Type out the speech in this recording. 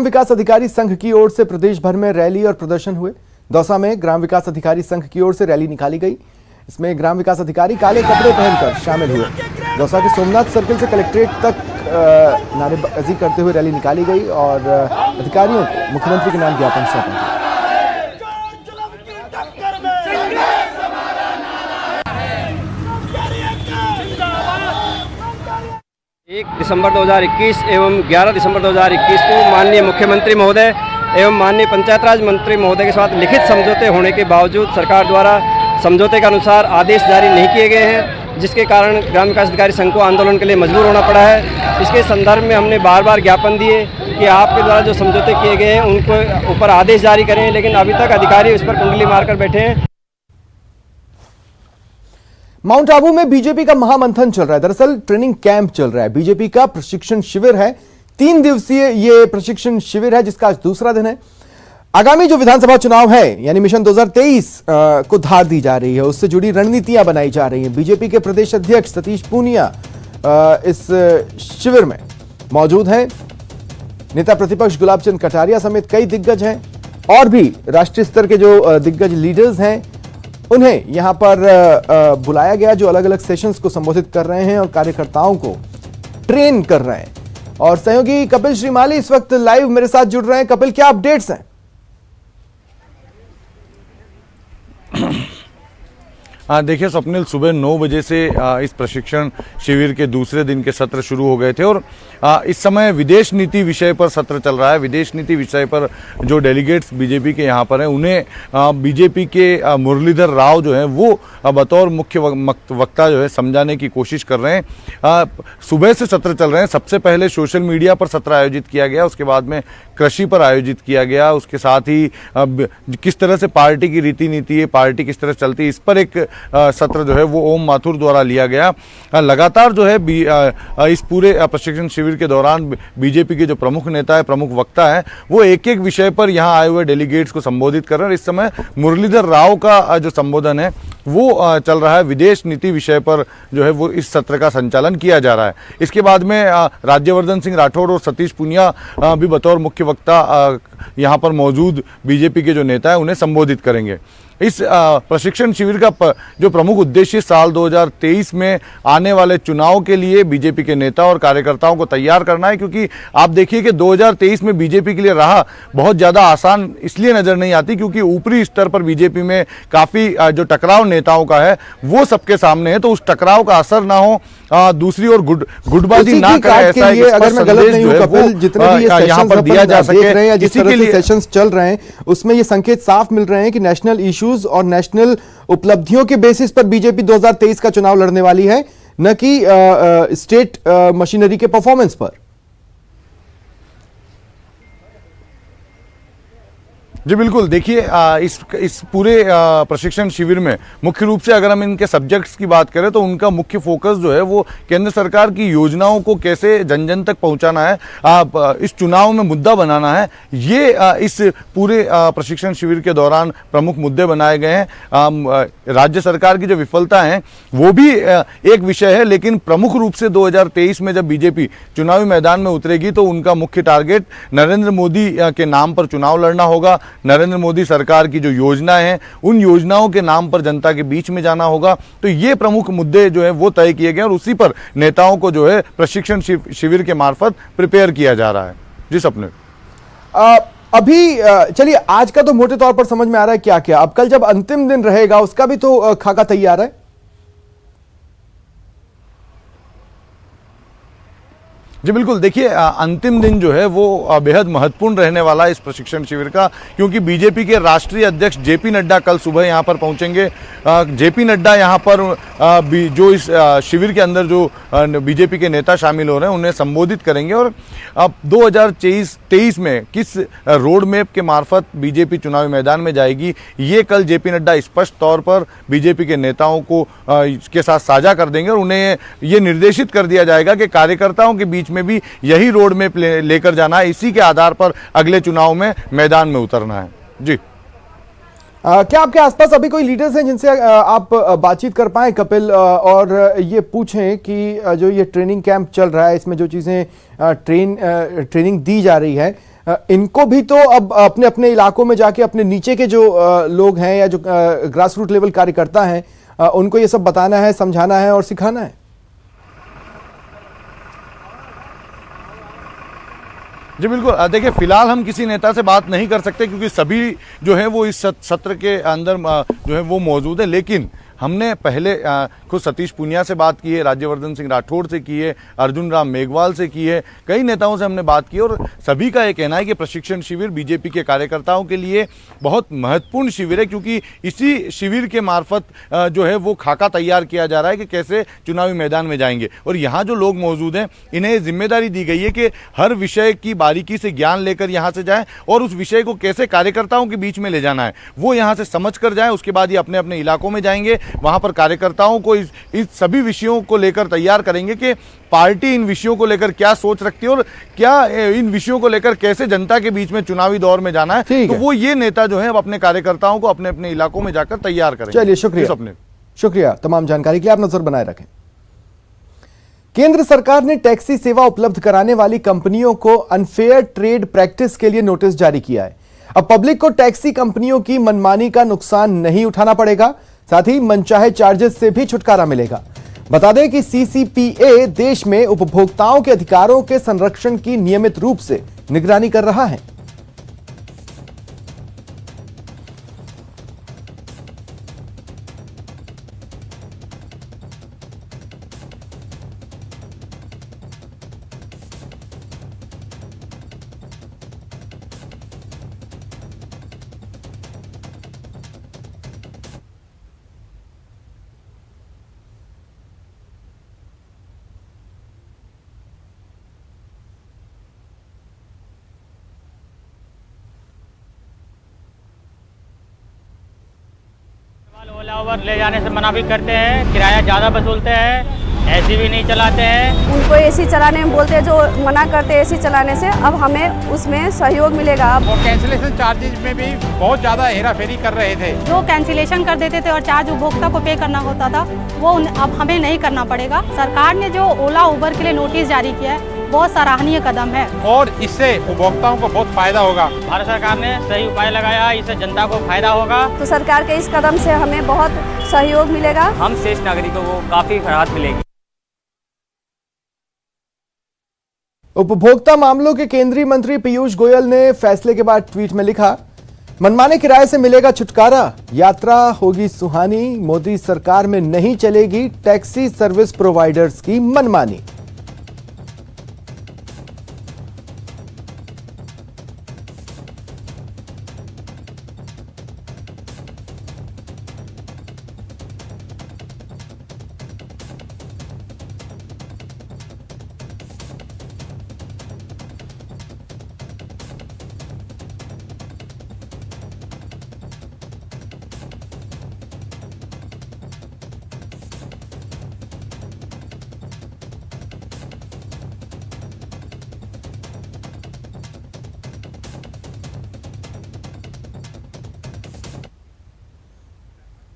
विकास अधिकारी संघ की ओर से प्रदेश भर में रैली और प्रदर्शन हुए। दौसा में ग्राम विकास अधिकारी संघ की ओर से रैली निकाली गई। इसमें ग्राम विकास अधिकारी काले कपड़े पहनकर शामिल हुए। दौसा के सोमनाथ सर्किल से कलेक्ट्रेट तक नारेबाजी करते हुए रैली निकाली गई और अधिकारियों को मुख्यमंत्री के नाम ज्ञापन सौंपा गया। 1 दिसंबर 2021 एवं 11 दिसंबर 2021 को माननीय मुख्यमंत्री महोदय एवं माननीय पंचायत राज मंत्री महोदय के साथ लिखित समझौते होने के बावजूद सरकार द्वारा समझौते के अनुसार आदेश जारी नहीं किए गए हैं, जिसके कारण ग्राम विकास अधिकारी संघ को आंदोलन के लिए मजबूर होना पड़ा है। इसके संदर्भ में हमने बार बार ज्ञापन दिए कि आपके द्वारा जो समझौते किए गए हैं उनको ऊपर आदेश जारी करें, लेकिन अभी तक अधिकारी उस पर कुंडली मारकर बैठे हैं। माउंट आबू में बीजेपी का महामंथन चल रहा है। दरअसल ट्रेनिंग कैंप चल रहा है। बीजेपी का प्रशिक्षण शिविर है। 3 दिवसीय ये प्रशिक्षण शिविर है, जिसका आज दूसरा दिन है। आगामी जो विधानसभा चुनाव है यानी मिशन 2023 को धार दी जा रही है, उससे जुड़ी रणनीतियां बनाई जा रही हैं। बीजेपी के प्रदेश अध्यक्ष सतीश पूनिया इस शिविर में मौजूद हैं। नेता प्रतिपक्ष गुलाब चंद कटारिया समेत कई दिग्गज हैं और भी राष्ट्रीय स्तर के जो दिग्गज लीडर्स हैं उन्हें यहां पर बुलाया गया, जो अलग अलग सेशंस को संबोधित कर रहे हैं और कार्यकर्ताओं को ट्रेन कर रहे हैं। और सहयोगी कपिल श्रीमाली इस वक्त लाइव मेरे साथ जुड़ रहे हैं। कपिल, क्या अपडेट्स हैं? देखिए स्वप्निल, सुबह 9 बजे से इस प्रशिक्षण शिविर के दूसरे दिन के सत्र शुरू हो गए थे और इस समय विदेश नीति विषय पर सत्र चल रहा है। विदेश नीति विषय पर जो डेलीगेट्स बीजेपी के यहाँ पर हैं उन्हें बीजेपी के मुरलीधर राव जो हैं वो बतौर मुख्य वक्ता जो है समझाने की कोशिश कर रहे हैं। सुबह से सत्र चल रहे हैं। सबसे पहले सोशल मीडिया पर सत्र आयोजित किया गया, उसके बाद में कृषि पर आयोजित किया गया, उसके साथ ही किस तरह से पार्टी की रीति नीति है, पार्टी किस तरह चलती है, इस पर एक सत्र जो है वो ओम माथुर द्वारा लिया गया। लगातार जो है इस पूरे प्रशिक्षण शिविर के दौरान बीजेपी के जो प्रमुख नेता है, प्रमुख वक्ता है, वो एक एक विषय पर यहाँ आए हुए डेलीगेट्स को संबोधित कर रहे हैं। इस समय मुरलीधर राव का जो संबोधन है वो चल रहा है। विदेश नीति विषय पर जो है वो इस सत्र का संचालन किया जा रहा है। इसके बाद में राज्यवर्धन सिंह राठौड़ और सतीश पूनिया भी बतौर मुख्य वक्ता यहाँ पर मौजूद बीजेपी के जो नेता है उन्हें संबोधित करेंगे। इस प्रशिक्षण शिविर का जो प्रमुख उद्देश्य साल 2023 में आने वाले चुनाव के लिए बीजेपी के नेता और कार्यकर्ताओं को तैयार करना है, क्योंकि आप देखिए कि 2023 में बीजेपी के लिए राह बहुत ज़्यादा आसान इसलिए नज़र नहीं आती क्योंकि ऊपरी स्तर पर बीजेपी में काफ़ी जो टकराव नेताओं का है वो सबके सामने है। तो उस टकराव का असर ना हो, दूसरी ओर गुटबाजी ना करे, ऐसा अगर मैं गलत नहीं हूं कपिल, जितने भी ये यहाँ पर दिया जा सके, जिस तरह से सेशंस चल रहे हैं उसमें ये संकेत साफ मिल रहे हैं कि नेशनल इश्यूज और नेशनल उपलब्धियों के बेसिस पर बीजेपी 2023 का चुनाव लड़ने वाली है, न कि स्टेट मशीनरी के परफॉर्मेंस पर। जी बिल्कुल, देखिए इस पूरे प्रशिक्षण शिविर में मुख्य रूप से अगर हम इनके सब्जेक्ट्स की बात करें तो उनका मुख्य फोकस जो है वो केंद्र सरकार की योजनाओं को कैसे जन जन तक पहुंचाना है, इस चुनाव में मुद्दा बनाना है। ये इस पूरे प्रशिक्षण शिविर के दौरान प्रमुख मुद्दे बनाए गए हैं। राज्य सरकार की जो विफलता है वो भी एक विषय है, लेकिन प्रमुख रूप से 2023 में जब बीजेपी चुनावी मैदान में उतरेगी तो उनका मुख्य टारगेट नरेंद्र मोदी के नाम पर चुनाव लड़ना होगा। नरेंद्र मोदी सरकार की जो योजना है उन योजनाओं के नाम पर जनता के बीच में जाना होगा। तो ये प्रमुख मुद्दे जो है वो तय किए गए और उसी पर नेताओं को जो है प्रशिक्षण शिविर के मार्फत प्रिपेयर किया जा रहा है। जी सपने, अभी चलिए आज का तो मोटे तौर पर समझ में आ रहा है क्या क्या। अब कल जब अंतिम दिन रहेगा उसका भी तो खाका तैयार है। जी बिल्कुल, देखिए अंतिम दिन जो है वो बेहद महत्वपूर्ण रहने वाला है इस प्रशिक्षण शिविर का, क्योंकि बीजेपी के राष्ट्रीय अध्यक्ष जेपी नड्डा कल सुबह यहाँ पर पहुँचेंगे। जेपी नड्डा यहाँ पर जो इस शिविर के अंदर जो बीजेपी के नेता शामिल हो रहे हैं उन्हें संबोधित करेंगे और अब 2023 में किस रोड मैप के मार्फत बीजेपी चुनावी मैदान में जाएगी ये कल जेपी नड्डा स्पष्ट तौर पर बीजेपी के नेताओं को के साथ साझा कर देंगे और उन्हें ये निर्देशित कर दिया जाएगा कि कार्यकर्ताओं के बीच में भी यही रोड मैप लेकर जाना है, इसी के आधार पर अगले चुनाव में मैदान में उतरना है। जी क्या आपके आसपास अभी कोई लीडर्स हैं जिनसे आप बातचीत कर पाए कपिल, और ये पूछें कि जो ये ट्रेनिंग कैंप चल रहा है इसमें जो चीज़ें ट्रेनिंग दी जा रही है इनको भी तो अब अपने अपने इलाकों में जाके अपने नीचे के जो लोग हैं या जो ग्रास रूट लेवल कार्यकर्ता हैं उनको ये सब बताना है, समझाना है और सिखाना है। जी बिल्कुल। देखिए, फिलहाल हम किसी नेता से बात नहीं कर सकते क्योंकि सभी जो है वो इस सत्र के अंदर जो है वो मौजूद है। लेकिन हमने पहले खुद सतीश पूनिया से बात की है, राज्यवर्धन सिंह राठौड़ से की है, अर्जुन राम मेघवाल से की है, कई नेताओं से हमने बात की और सभी का ये कहना है कि प्रशिक्षण शिविर बीजेपी के कार्यकर्ताओं के लिए बहुत महत्वपूर्ण शिविर है क्योंकि इसी शिविर के मार्फत जो है वो खाका तैयार किया जा रहा है कि कैसे चुनावी मैदान में जाएंगे। और यहाँ जो लोग मौजूद हैं इन्हें जिम्मेदारी दी गई है कि हर विषय की बारीकी से ज्ञान लेकर यहाँ से जाएँ और उस विषय को कैसे कार्यकर्ताओं के बीच में ले जाना है वो यहाँ से समझ कर जाएँ। उसके बाद ये अपने अपने इलाकों में जाएंगे, वहां पर कार्यकर्ताओं को इस सभी विषयों को लेकर तैयार करेंगे कि पार्टी इन विषयों को लेकर क्या सोच रखती है और क्या इन विषयों को लेकर कैसे जनता के बीच में चुनावी दौर में जाना है। तो वो ये नेता जो है अपने कार्यकर्ताओं को अपने अपने इलाकों में जाकर तैयार करेंगे। चलिए, शुक्रिया तमाम जानकारी के लिए। आप नजर बनाए रखें। केंद्र सरकार ने टैक्सी सेवा उपलब्ध कराने वाली कंपनियों को अनफेयर ट्रेड प्रैक्टिस के लिए नोटिस जारी किया है। अब पब्लिक को टैक्सी कंपनियों की मनमानी का नुकसान नहीं उठाना पड़ेगा, साथ ही मनचाहे चार्जेस से भी छुटकारा मिलेगा। बता दें कि सीसीपीए देश में उपभोक्ताओं के अधिकारों के संरक्षण की नियमित रूप से निगरानी कर रहा है। ओला ओवर ले जाने से मना भी करते हैं, किराया ज़्यादा वसूलते हैं, एसी भी नहीं चलाते हैं। उनको एसी चलाने में बोलते हैं, जो मना करते हैं एसी चलाने से। अब हमें उसमें सहयोग मिलेगा। और कैंसिलेशन चार्जेज में भी बहुत ज़्यादा हेराफेरी कर रहे थे। जो कैंसिलेशन कर देते थे और चार्ज उपभोक्ता को पे करना होता था वो अब हमें नहीं करना पड़ेगा। सरकार ने जो ओला उबर के लिए नोटिस जारी किया है बहुत सराहनीय कदम है और इससे उपभोक्ताओं को बहुत फायदा होगा। भारत सरकार ने सही उपाय लगाया, इससे जनता को फायदा होगा। तो सरकार के इस कदम से हमें बहुत सहयोग मिलेगा। हम शेष नागरिकों को काफी राहत मिलेगी। उपभोक्ता मामलों के केंद्रीय मंत्री पीयूष गोयल ने फैसले के बाद ट्वीट में लिखा, मनमाने किराए से मिलेगा छुटकारा, यात्रा होगी सुहानी, मोदी सरकार में नहीं चलेगी टैक्सी सर्विस प्रोवाइडर्स की मनमानी।